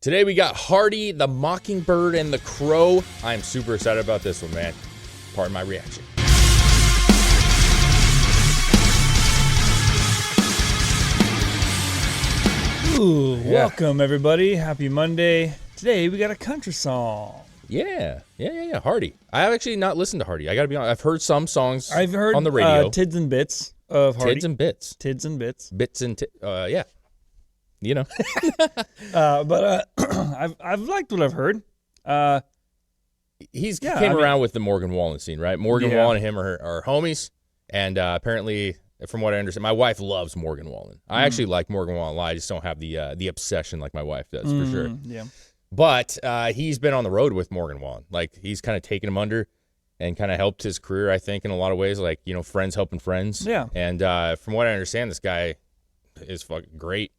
Today we got Hardy, the Mockingbird, and the Crow. I'm super excited about this one, man. Pardon my reaction. Ooh, welcome everybody. Happy Monday. Today we got a country song. Yeah. Hardy. I have actually not listened to Hardy. I gotta be honest. I've heard some songs. I've heard on the radio. Tids and Bits of Hardy. Tids and Bits. Tids and Bits. Bits and yeah. You know. But I've liked what I've heard. He's came around with the Morgan Wallen scene, right? Morgan Wallen and him are homies, and apparently, from what I understand, my wife loves Morgan Wallen. I actually like Morgan Wallen a lot. I just don't have the obsession like my wife does, for sure. Yeah. But he's been on the road with Morgan Wallen. Like, he's kind of taken him under and kind of helped his career, I think, in a lot of ways. Like, you know, friends helping friends. Yeah. And from what I understand, this guy is fucking great.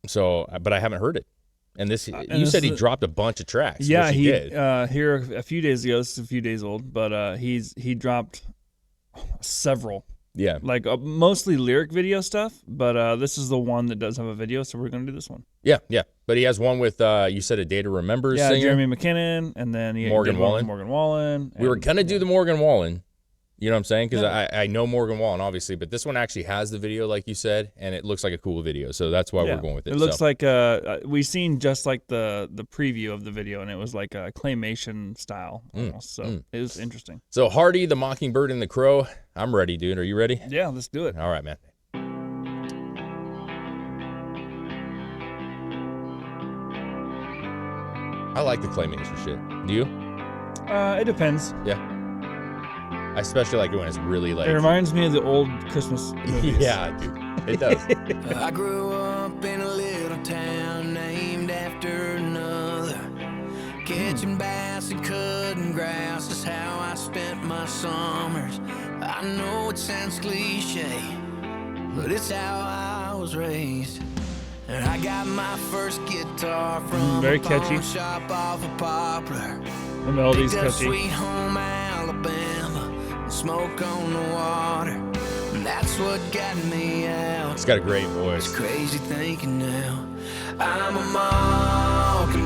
So, but I haven't heard it. And this, you said he dropped a bunch of tracks. Yeah, he did. Here a few days ago. This is a few days old, but he dropped several. Yeah. Like mostly lyric video stuff, but this is the one that does have a video, so we're going to do this one. Yeah. But he has one with, you said, A Day to Remember singer. Jeremy McKinnon, and then he Morgan Wallen. Morgan Wallen. We were going to do the Morgan Wallen, you know what I'm saying? Because I know Morgan Wallen, obviously, but this one actually has the video, like you said, and it looks like a cool video, so that's why we're going with it. It looks like, we've seen just like the preview of the video, and it was like a claymation style almost, so it was interesting. So Hardy, the Mockingbird, and the Crow. I'm ready, dude. Are you ready? Yeah, let's do it. All right, man. I like the claymation shit. Do you? It depends. Yeah. I especially like it when it's really like... It reminds me of the old Christmas movies. Yeah, dude. It does. I grew up in a little town named after another. Catching bass and cutting grass is how I spent my summers. I know it sounds cliche, but it's how I was raised. And I got my first guitar from very a catchy. pawn shop off of Poplar. The melody's Picked up catchy. Sweet Home Alabama and Smoke on the Water. And that's what got me out. It's got a great voice. It's crazy thinking now. I'm a mockingbird,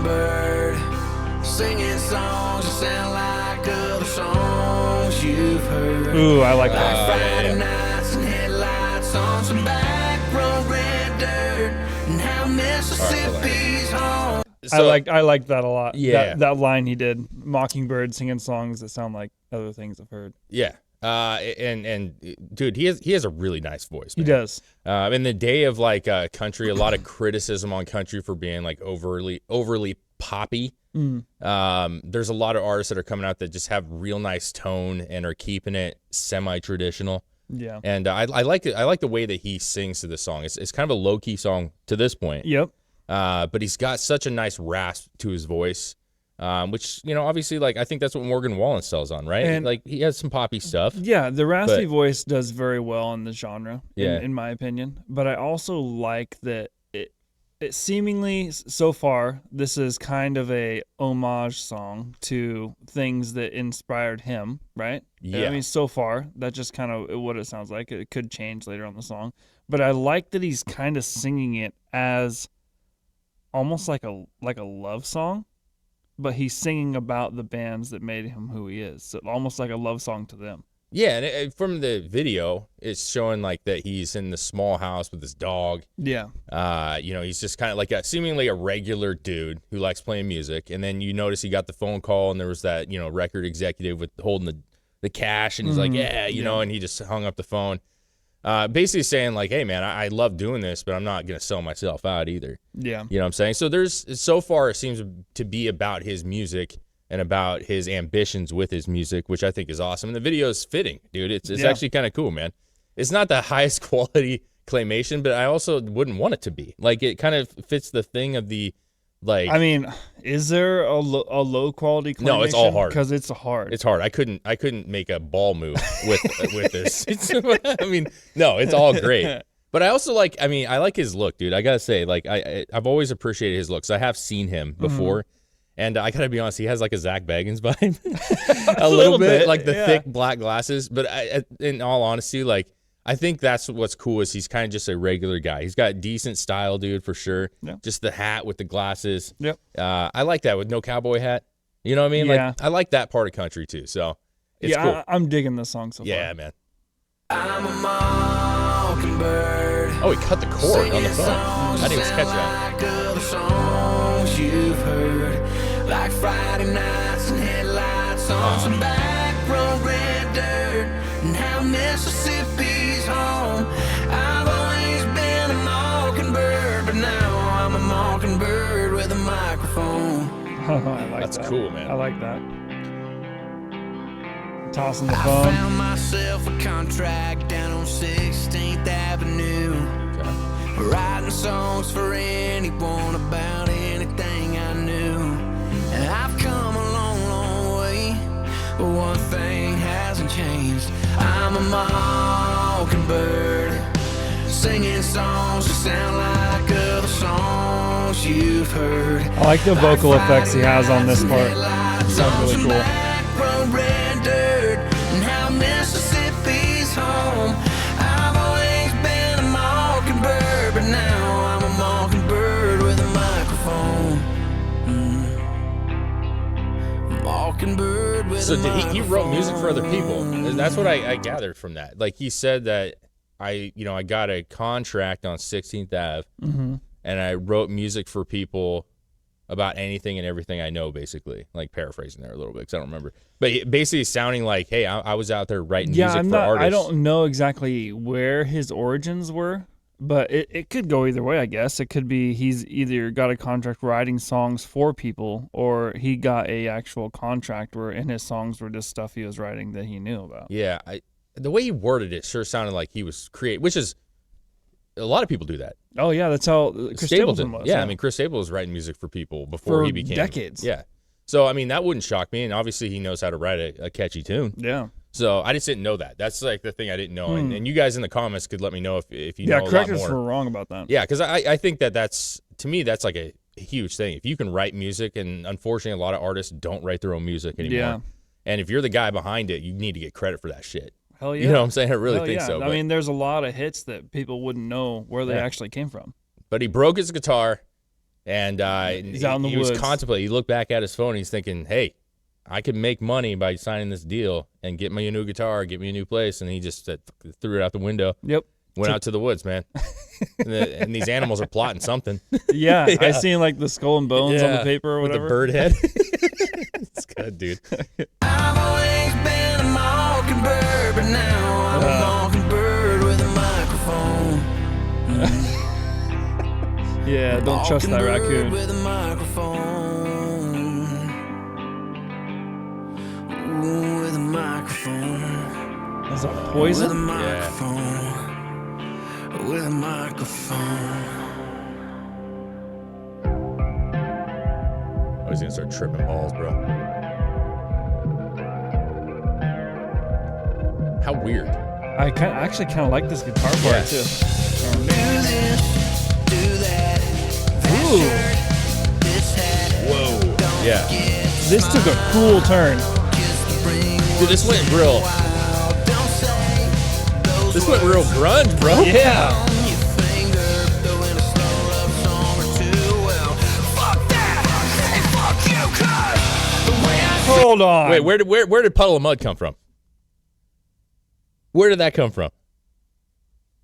singing songs that sound like other songs you've heard. Ooh, I like Like that. Friday nights and headlights on some back road red dirt, and how Mississippi's home. So, I like that a lot. Yeah. That line he did, Mockingbird singing songs that sound like other things I've heard. Yeah. And dude, he has a really nice voice, man. He does. In the day of like country, a lot of criticism on country for being like overly poppy. There's a lot of artists that are coming out that just have real nice tone and are keeping it semi-traditional. Yeah. And I like it. I like the way that he sings to this song. It's kind of a low-key song to this point. Yep. But he's got such a nice rasp to his voice. Which, you know, obviously, like, I think that's what Morgan Wallen sells on, right? And like, he has some poppy stuff. Yeah, the raspy voice does very well in the genre, Yeah. in my opinion. But I also like that it seemingly, so far, this is kind of a homage song to things that inspired him, right? Yeah. I mean, so far, that's just kind of what it sounds like. It could change later on the song. But I like that he's kind of singing it as almost like a love song. But he's singing about the bands that made him who he is. So almost like a love song to them. Yeah, and from the video, it's showing like that he's in the small house with his dog. Yeah. You know, he's just kind of like seemingly a regular dude who likes playing music. And then you notice he got the phone call and there was that, you know, record executive with holding the cash. And he's like, you know, and he just hung up the phone. Basically saying like, hey, man, I love doing this, but I'm not going to sell myself out either. Yeah. You know what I'm saying? So so far it seems to be about his music and about his ambitions with his music, which I think is awesome. And the video is fitting, dude. It's actually kind of cool, man. It's not the highest quality claymation, but I also wouldn't want it to be. Like, it kind of fits the thing of the, like... I mean, is there a low quality claymation? No, it's all hard. Because it's hard. It's hard. I couldn't make a ball move with this. I mean, no, it's all great. But I also like his look, dude. I got to say, like, I've always appreciated his looks. I have seen him before. And I got to be honest, he has like a Zach Baggins vibe. a little bit. Like the thick black glasses. But in all honesty, like, I think that's what's cool is he's kind of just a regular guy. He's got decent style, dude, for sure. Yeah. Just the hat with the glasses. Yep. I like that with no cowboy hat. You know what I mean? Yeah. Like I like that part of country too. So it's cool. I'm digging this song so far. Yeah, man. I'm a mockingbird. Oh, he cut the chord on the phone. I didn't even catch that. Like other songs you've heard, like Friday nights and headlights on some back road red dirt, and how Mississippi's home. I've always been a mockingbird, but now I'm a mockingbird with a microphone. I like That's that. cool, man. I like that. Tossing the I phone. found myself a contract down on 16th Avenue. Okay. Writing songs for anyone about anything I knew. And I've come a long, long way, but one thing hasn't changed. I'm a mockingbird, singing songs that sound like other songs you've heard. I like the vocal effects he has on this part. It sounds really cool. Red dirt, and how Mississippi's home. I've always been a mockingbird, but now I'm a mockingbird with a microphone. Mockingbird with So a did microphone. he wrote music for other people? That's what I gathered from that. Like he said that I got a contract on 16th Ave, and I wrote music for people about anything and everything I know, basically. Like paraphrasing there a little bit because I don't remember. But basically sounding like, hey, I was out there writing music for artists. I don't know exactly where his origins were, but it could go either way, I guess. It could be he's either got a contract writing songs for people, or he got a actual contract where in his songs were just stuff he was writing that he knew about. Yeah, the way he worded it sure sounded like he was which is a lot of people do that. Oh yeah, that's how Chris Stapleton was. Yeah, I mean Chris Stapleton was writing music for people before For he became decades. Yeah, so I mean that wouldn't shock me, and obviously he knows how to write a catchy tune. Yeah. So I just didn't know that. That's like the thing I didn't know, and you guys in the comments could let me know if you know a lot correct us if more. we're wrong about that. Yeah, because I think that's to me that's like a huge thing. If you can write music, and unfortunately a lot of artists don't write their own music anymore. Yeah. And if you're the guy behind it, you need to get credit for that shit. Hell yeah. You know what I'm saying? I really Hell think yeah. so. I mean, there's a lot of hits that people wouldn't know where they actually came from. But he broke his guitar, and He's out in the he was woods. contemplating. He looked back at his phone. And he's thinking, "Hey, I could make money by signing this deal and get me a new guitar, get me a new place." And he just threw it out the window. Yep. Went out to the woods, man. and these animals are plotting something. Yeah, Yeah. I seen like the skull and bones on the Yeah, paper or with whatever. the bird head. It's good, dude. I've always been a mockingbird, but now I'm a mockingbird with a microphone. Yeah, don't trust that Mockingbird raccoon. with a microphone. Ooh, with a microphone. That's a With a poison. microphone. With a microphone. I was gonna start tripping balls, bro. How weird. I actually kind of like this guitar part Yeah. too. Do this, do that. Ooh, This hat. Whoa. Yeah. this took a cool turn. Dude, this went real. This went real grunge, bro. Yeah. Hold on. Wait, where did Puddle of Mud come from? Where did that come from?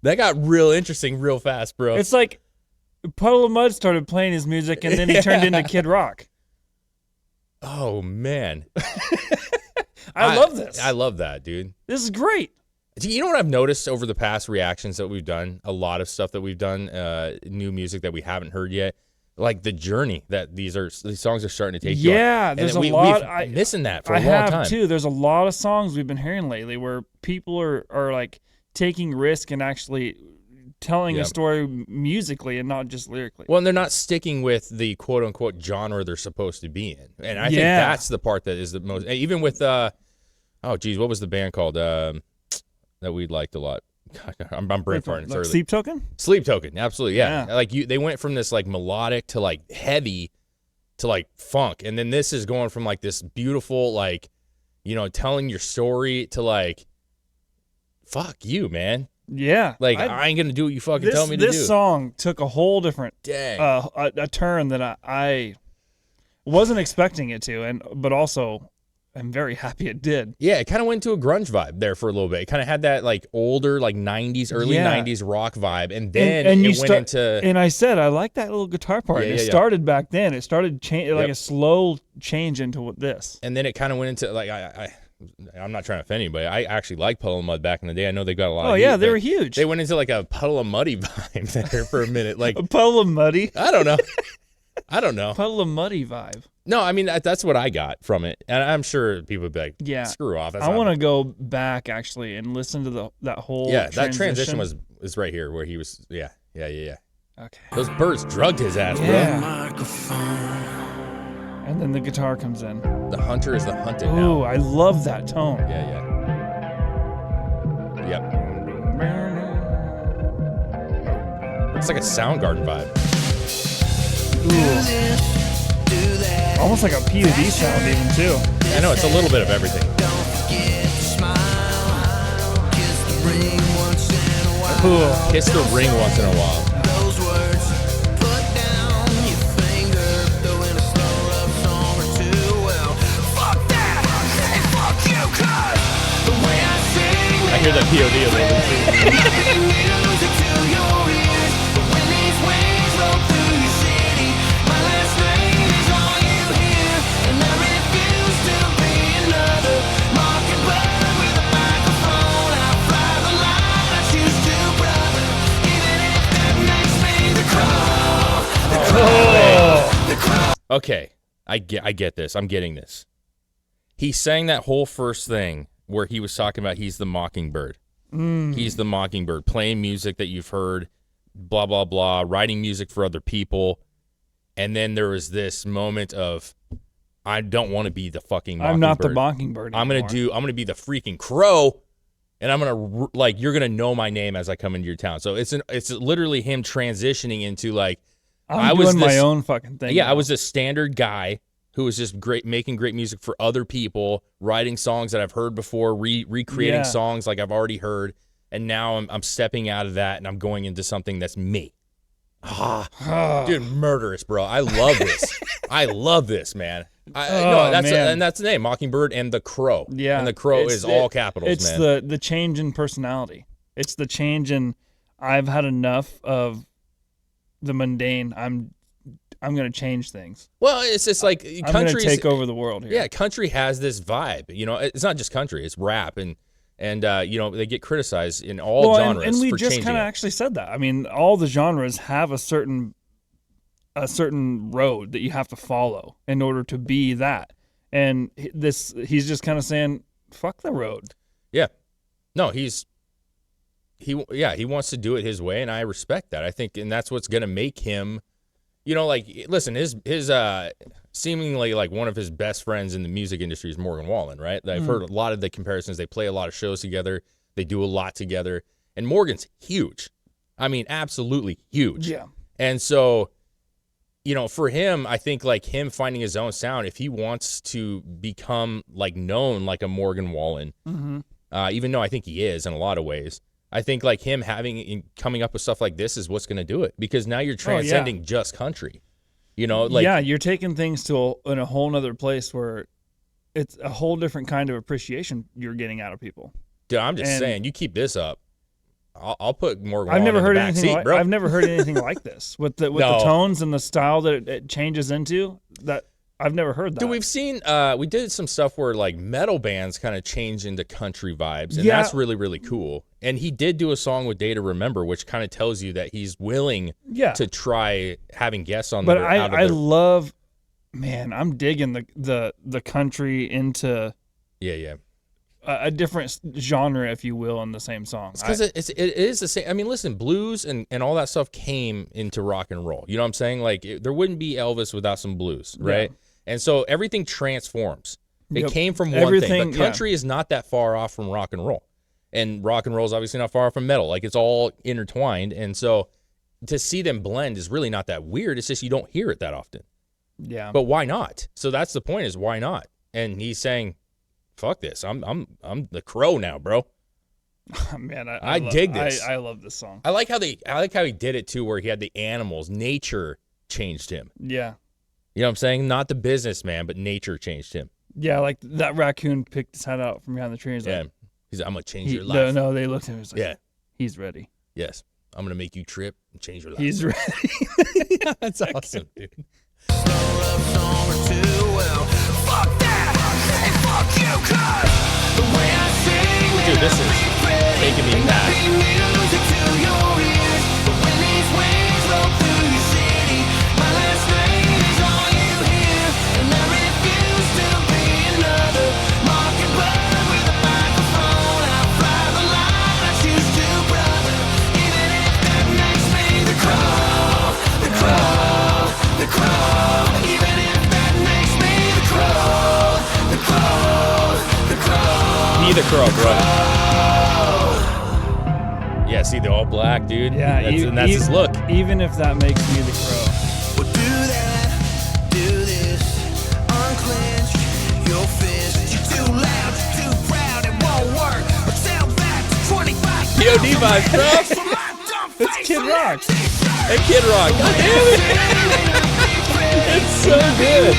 That got real interesting real fast, bro. It's like Puddle of Mud started playing his music and then he turned into Kid Rock. Oh man. I love this. I love that, dude. This is great. You know what I've noticed over the past reactions that we've done? A lot of stuff that we've done, new music that we haven't heard yet. Like the journey that these songs are starting to take you on. Yeah, And there's a we've lot. been missing that for a I long have time. too. There's a lot of songs we've been hearing lately where people are like taking risk and actually telling Yeah. a story musically and not just lyrically. Well, and they're not sticking with the quote unquote genre they're supposed to be in. And I think Yeah. that's the part that is the most, even with, oh geez, what was the band called that we liked a lot? I'm brain farting. It's Like early. Sleep Token? Sleep Token, absolutely, yeah. Yeah. Like they went from this like melodic to like heavy to like funk, and then this is going from like this beautiful like, telling your story to like, fuck you, man. Yeah. Like, I ain't going to do what you fucking tell me to do. This song took a whole different a turn that I wasn't expecting it to, but also I'm very happy it did. Yeah, it kind of went to a grunge vibe there for a little bit. It kind of had that like older, like 90s, early 90s rock vibe. And then it went into... And I said, I like that little guitar part. Yeah, it started back then. It started like a slow change into this. And then it kind of went into like, I'm not trying to offend anybody. I actually liked Puddle of Mud back in the day. I know they got a lot of heat, they were huge. They went into like a Puddle of Muddy vibe there for a minute. Like a Puddle of Muddy? I don't know. Puddle of Muddy vibe. No, I mean, that's what I got from it. And I'm sure people would be like, screw off. I want to go back, actually, and listen to that whole transition. That transition was right here where he was, yeah. Okay. Those birds drugged his ass, bro. And then the guitar comes in. The hunter is the hunted now. Ooh, I love that tone. Yeah. Yep. It's like a Soundgarden vibe. Ooh. Almost like a POD sound even, too. I know, it's a little bit of everything. Ooh. Kiss the ring once in a while. I hear that POD a little bit. Okay, I get this. I'm getting this. He sang that whole first thing where he was talking about he's the Mockingbird. He's the Mockingbird, playing music that you've heard, blah, blah, blah, writing music for other people. And then there was this moment of, I don't want to be the fucking Mockingbird. I'm not the Mockingbird anymore. I'm going to be the freaking crow. And I'm going to, like, you're going to know my name as I come into your town. So it's literally him transitioning into, like, I'm doing my own fucking thing. Yeah, now. I was a standard guy who was just making great music for other people, writing songs that I've heard before, recreating songs like I've already heard, and now I'm stepping out of that and I'm going into something that's me. Dude, murderous, bro. I love this. I love this, man. That's the name, Mockingbird and the Crow. Yeah, and the Crow is all capitals, man. It's the change in personality. It's the change in I've had enough of the mundane. I'm going to change things. Well, it's just like I'm going to take over the world here. Yeah, country has this vibe. You know, it's not just country; it's rap, and you know, they get criticized in all genres. And we for just kind of actually said that. I mean, all the genres have a certain road that you have to follow in order to be that. And he's just kind of saying, "Fuck the road." Yeah, no, he wants to do it his way, and I respect that. I think, and that's what's gonna make him, you know, like, listen, his seemingly like one of his best friends in the music industry is Morgan Wallen, right? I've heard a lot of the comparisons. They play a lot of shows together. They do a lot together, and Morgan's huge. I mean, absolutely huge. Yeah. And so, you know, for him, I think like him finding his own sound, if he wants to become like known like a Morgan Wallen, even though I think he is in a lot of ways. I think like him coming up with stuff like this is what's going to do it, because now you're transcending just country, you know, like, you're taking things in a whole nother place where it's a whole different kind of appreciation you're getting out of people. Dude, I'm just saying, you keep this up, I'll put Morgan I've Wallen never in heard the back anything seat, bro. I've never heard anything like this with the tones and the style that it changes into. That I've never heard that. Dude, we've seen, we did some stuff where like metal bands kind of change into country vibes, and that's really, really cool. And he did do a song with Day to Remember, which kind of tells you that he's willing to try having guests on. But I love, man, I'm digging the country into a different genre, if you will, in the same song. Because it is the same. I mean, listen, blues and all that stuff came into rock and roll. You know what I'm saying? Like, there wouldn't be Elvis without some blues, right? Yeah. And so everything transforms. It came from one thing, but country is not that far off from rock and roll. And rock and roll is obviously not far from metal. Like, it's all intertwined. And so to see them blend is really not that weird. It's just you don't hear it that often. Yeah. But why not? So that's the point, is why not? And he's saying, fuck this. I'm the Crow now, bro. Man, I dig this. I love this song. I like how he did it too, where he had the animals. Nature changed him. Yeah. You know what I'm saying? Not the businessman, but nature changed him. Yeah, like that raccoon picked his head out from behind the tree. He's like, He's like, I'm gonna change your life. No, they looked at him. He's like, Yeah. He's ready. Yes. I'm gonna make you trip and change your life. He's ready. That's awesome, dude. Dude, this is making me mad. Be the crow, bro. Yeah, see the all black, dude. Yeah, that's his look. Even if that makes me the crow. Well, do that, do this, unclench your fist. You're too loud, you're too proud, it won't work. Or sell back to 25. POD vibes, bro. It's Kid Rock. Hey, Kid Rock. God damn it. It's so good.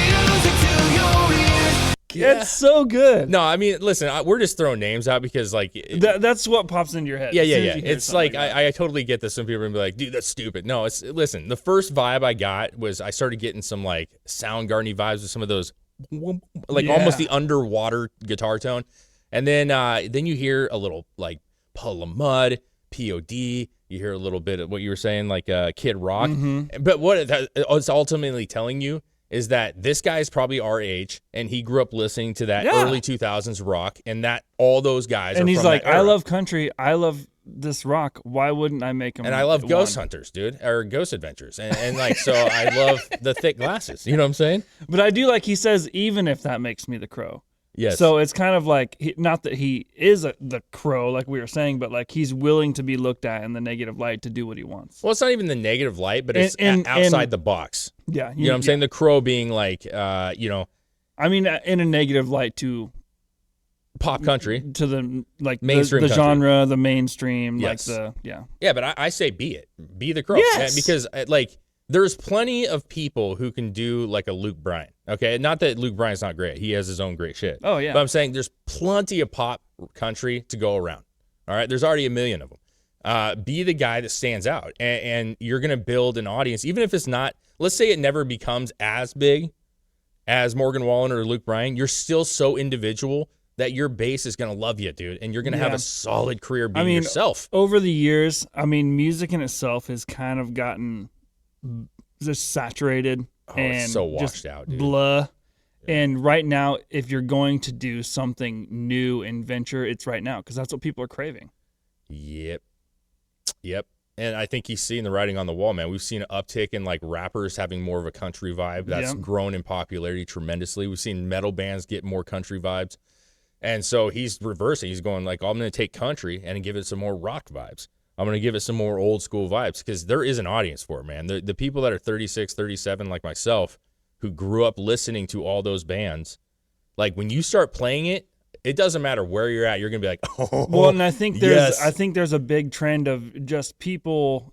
Yeah. It's so good. No, I mean, listen, we're just throwing names out because, like, That's what pops into your head. yeah. as soon as you hear It's something like that. I totally get this. Some people are gonna be like, dude, that's stupid. No, listen. The first vibe I got was I started getting some like Soundgarden vibes with some of those, like almost the underwater guitar tone, and then you hear a little like Puddle of Mud, POD. You hear a little bit of what you were saying, like Kid Rock. But what it's ultimately telling you is that this guy's probably our age, and he grew up listening to that early 2000s rock, and that all those guys and are he's from like, that era. I love country. I love this rock. Why wouldn't I make him? And I love Ghost one? Hunters, dude, or Ghost Adventures. And like, so I love the thick glasses. You know what I'm saying? But I do like he says, even if that makes me the crow. Yes. So it's kind of like, not that he is the crow, like we were saying, but like he's willing to be looked at in the negative light to do what he wants. Well, it's not even the negative light, but it's And- outside the box. Yeah. You know what I'm saying? The crow being like, you know, I mean, in a negative light to pop country. to the like Mainstream the country. genre, the mainstream, Yes. like yeah. Yeah, but I say be it. Be the crow. Yes. Because, like, there's plenty of people who can do like a Luke Bryan. Okay? Not that Luke Bryan's not great. He has his own great shit. Oh yeah. But I'm saying there's plenty of pop country to go around. All right? There's already a million of them. Be the guy that stands out. And you're going to build an audience, even if it's not, let's say it never becomes as big as Morgan Wallen or Luke Bryan. You're still so individual that your base is going to love you, dude. And you're going to have a solid career being yourself. Over the years, I mean, music in itself has kind of gotten just saturated and it's so washed just out, dude. blah. And right now, if you're going to do something new and venture, it's right now because that's what people are craving. Yep. And I think he's seeing the writing on the wall, man. We've seen an uptick in like rappers having more of a country vibe. That's grown in popularity tremendously. We've seen metal bands get more country vibes. And so he's reversing. He's going like, I'm going to take country and give it some more rock vibes. I'm going to give it some more old school vibes because there is an audience for it, man. The people that are 36, 37 like myself who grew up listening to all those bands, like when you start playing it, it doesn't matter where you're at. You're going to be like, oh, well, and I think yes. there's a big trend of just people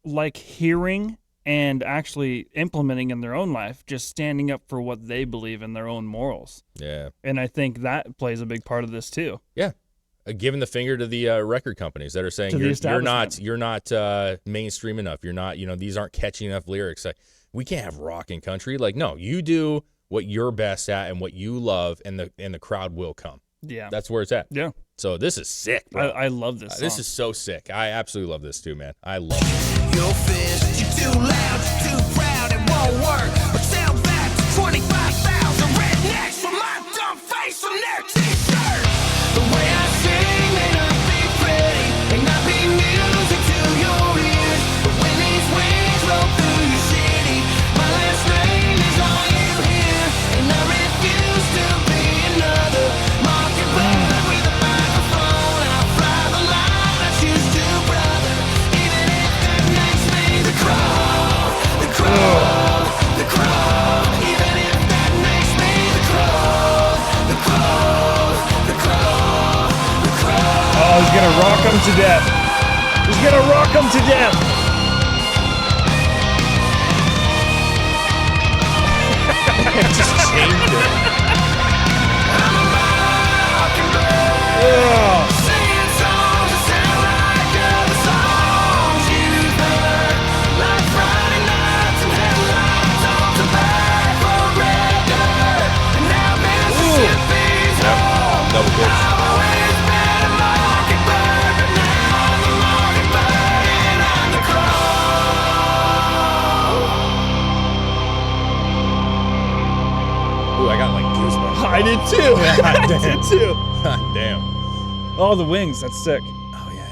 like hearing and actually implementing in their own life, just standing up for what they believe in their own morals. Yeah. And I think that plays a big part of this too. Yeah. Giving the finger to the record companies that are saying To the you're not mainstream enough. You're not, these aren't catchy enough lyrics. Like, we can't have rock and country. Like, no, you do what you're best at and what you love, and the crowd will come. Yeah. That's where it's at. Yeah. So this is sick, bro. I love this song. This is so sick. I absolutely love this too, man. I love it. Your fist, you're too loud, you're too proud, it won't work. But sell back to 25,000 rednecks for my dumb face on their t-shirt. The way I sing may not be pretty, may not be music to your ears. But when these winds roll through your city, my last name is all you hear. And I refuse to be another Mockingbird with a microphone. I'll fly the line, I choose to, brother. Even if that makes me the crow, the crow, the crow. He's gonna rock them to death. He's gonna rock them to death. Just changed it. Ugh. Singing songs that sound like other songs you've heard, like Friday nights and headlights on tobacco Rednecker, and now Mississippi's home. Double pitch. I've always been a mockingbird, but now I'm the mockingbird and I'm the crow. Ooh, I got like goosebumps. I did too. I did too. Damn. Oh, the wings. That's sick. Oh yeah.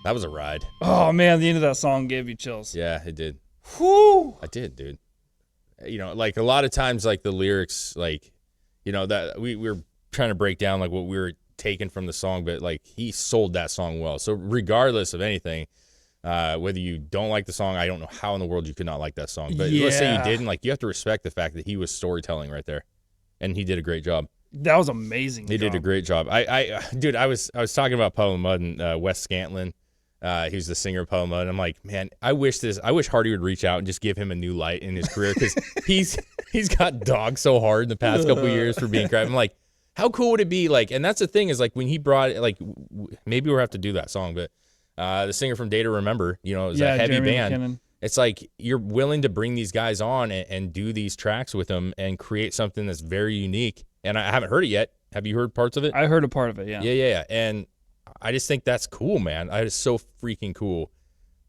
That was a ride. Oh man, the end of that song gave you chills. Yeah, it did. Whew. I did, dude. You know, like a lot of times, like the lyrics, like, you know, that we were trying to break down like what we were taking from the song, but like he sold that song well. So regardless of anything, whether you don't like the song, I don't know how in the world you could not like that song. But let's say you didn't, like, you have to respect the fact that he was storytelling right there, and he did a great job. That was amazing. He did a great job. Dude, I was talking about Puddle of Mud and Wes Scantlin. He's the singer of Puddle of Mud. And I'm like, man, I wish Hardy would reach out and just give him a new light in his career, because he's got dogged so hard in the past couple of years for being crap. I'm like, how cool would it be? Like, and that's the thing is, like, when he brought it, like, maybe we'll have to do that song, but the singer from Day to Remember, you know, it was a heavy Jeremy band. McKinnon. It's like you're willing to bring these guys on and do these tracks with them and create something that's very unique. And I haven't heard it yet. Have you heard parts of it? I heard a part of it, yeah. Yeah. And I just think that's cool, man. It's so freaking cool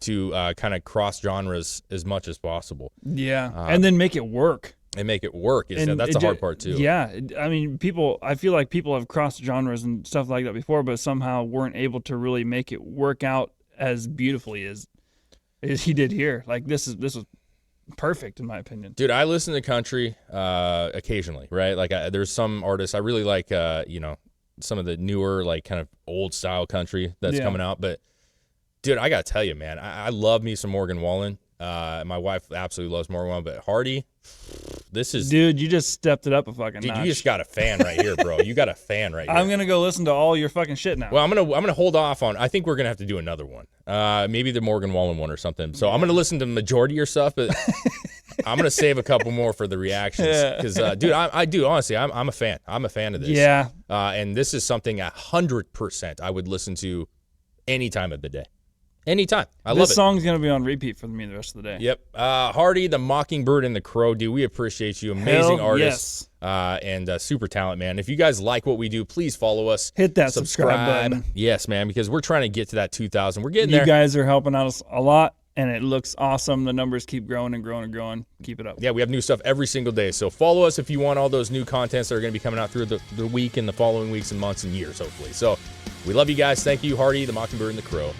to kind of cross genres as much as possible. Yeah, and then make it work. And make it work. That's the hard part, too. Yeah. I mean, I feel like people have crossed genres and stuff like that before, but somehow weren't able to really make it work out as beautifully as he did here. Like, this was perfect in my opinion. Dude, I listen to country occasionally, right? Like, there's some artists I really like, you know, some of the newer, like, kind of old style country that's coming out. But dude, I gotta tell you, man, I love me some Morgan Wallen. My wife absolutely loves Morgan Wallen, but Hardy, this is... Dude, you just stepped it up a fucking notch. You just got a fan right here, bro. You got a fan right here. I'm gonna go listen to all your fucking shit now. Well, I'm gonna hold off on. I think we're gonna have to do another one. Maybe the Morgan Wallen one or something. So I'm gonna listen to the majority of your stuff, but I'm gonna save a couple more for the reactions. Because, dude, I do honestly. I'm a fan. I'm a fan of this. Yeah. And this is something 100% I would listen to any time of the day. Anytime. I love it. This song's going to be on repeat for me the rest of the day. Yep. Hardy, the Mockingbird, and the Crow, dude, we appreciate you. Amazing Hell artists. yes. And super talent, man. If you guys like what we do, please follow us. Hit that subscribe button. Yes, man, because we're trying to get to that 2,000. We're getting You there. guys are helping us a lot, and it looks awesome. The numbers keep growing and growing and growing. Keep it up. Yeah, we have new stuff every single day. So follow us if you want all those new contents that are going to be coming out through the week and the following weeks and months and years, hopefully. So we love you guys. Thank you, Hardy, the Mockingbird, and the Crow.